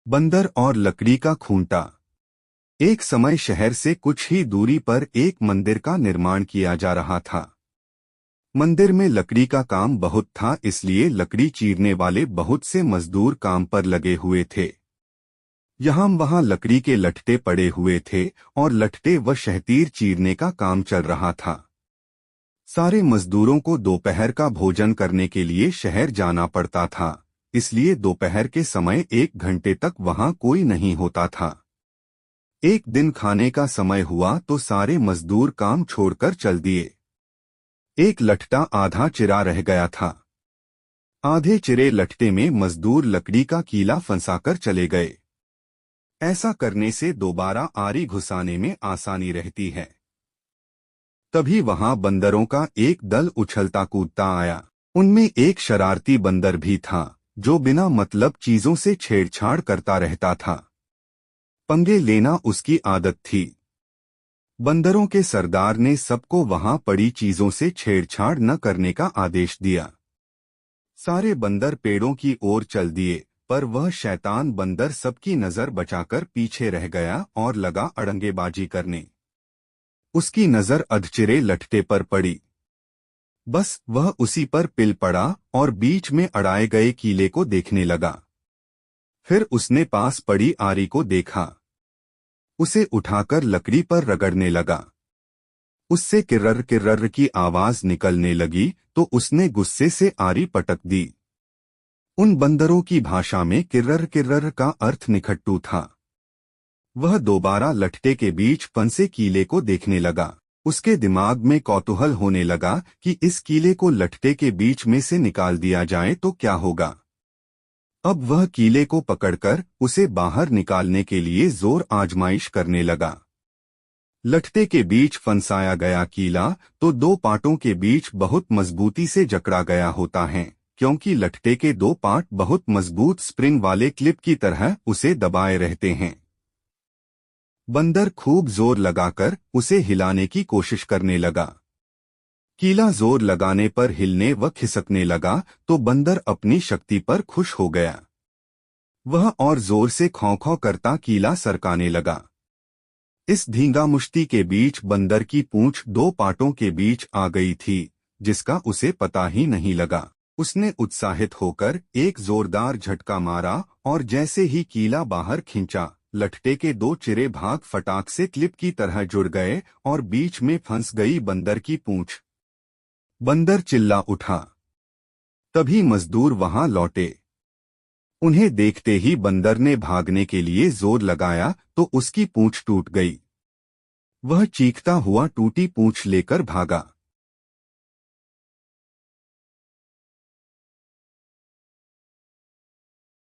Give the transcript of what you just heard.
बंदर और लकड़ी का खूंटा। एक समय शहर से कुछ ही दूरी पर एक मंदिर का निर्माण किया जा रहा था। मंदिर में लकड़ी का काम बहुत था, इसलिए लकड़ी चीरने वाले बहुत से मजदूर काम पर लगे हुए थे। यहाँ वहाँ लकड़ी के लठटे पड़े हुए थे और लठटे व शहतीर चीरने का काम चल रहा था। सारे मजदूरों को दोपहर का भोजन करने के लिए शहर जाना पड़ता था, इसलिए दोपहर के समय 1 घंटे तक वहाँ कोई नहीं होता था। एक दिन खाने का समय हुआ तो सारे मजदूर काम छोड़कर चल दिए। एक लठटा आधा चिरा रह गया था। आधे चिरे लठटे में मजदूर लकड़ी का कीला फंसाकर चले गए। ऐसा करने से दोबारा आरी घुसाने में आसानी रहती है। तभी वहां बंदरों का एक दल उछलता कूदता आया। उनमें एक शरारती बंदर भी था, जो बिना मतलब चीजों से छेड़छाड़ करता रहता था। पंगे लेना उसकी आदत थी। बंदरों के सरदार ने सबको वहां पड़ी चीजों से छेड़छाड़ न करने का आदेश दिया। सारे बंदर पेड़ों की ओर चल दिए, पर वह शैतान बंदर सबकी नजर बचाकर पीछे रह गया और लगा अड़ंगेबाजी करने। उसकी नजर अधचिरे लठटे पर पड़ी। बस वह उसी पर पिल पड़ा और बीच में अड़ाए गए कीले को देखने लगा। फिर उसने पास पड़ी आरी को देखा। उसे उठाकर लकड़ी पर रगड़ने लगा। उससे किर्रर किर्रर की आवाज निकलने लगी तो उसने गुस्से से आरी पटक दी। उन बंदरों की भाषा में किर्रर किर्रर का अर्थ निखट्टू था। वह दोबारा लठटे के बीच फंसे कीले को देखने लगा। उसके दिमाग में कौतूहल होने लगा कि इस कीले को लठटे के बीच में से निकाल दिया जाए तो क्या होगा। अब वह कीले को पकड़कर उसे बाहर निकालने के लिए जोर आजमाइश करने लगा। लठटे के बीच फंसाया गया कीला तो दो पाटों के बीच बहुत मजबूती से जकड़ा गया होता है, क्योंकि लठटे के दो पाट बहुत मजबूत स्प्रिंग वाले क्लिप की तरह उसे दबाए रहते हैं। बंदर खूब जोर लगाकर उसे हिलाने की कोशिश करने लगा। कीला जोर लगाने पर हिलने व खिसकने लगा तो बंदर अपनी शक्ति पर खुश हो गया। वह और जोर से खौं खौं करता कीला सरकाने लगा। इस धींगामुश्ती के बीच बंदर की पूंछ दो पाटों के बीच आ गई थी, जिसका उसे पता ही नहीं लगा। उसने उत्साहित होकर एक जोरदार झटका मारा और जैसे ही कीला बाहर खींचा, लठटे के दो चिरे भाग फटाक से क्लिप की तरह जुड़ गए और बीच में फंस गई बंदर की पूंछ। बंदर चिल्ला उठा। तभी मजदूर वहां लौटे। उन्हें देखते ही बंदर ने भागने के लिए जोर लगाया तो उसकी पूंछ टूट गई। वह चीखता हुआ टूटी पूंछ लेकर भागा।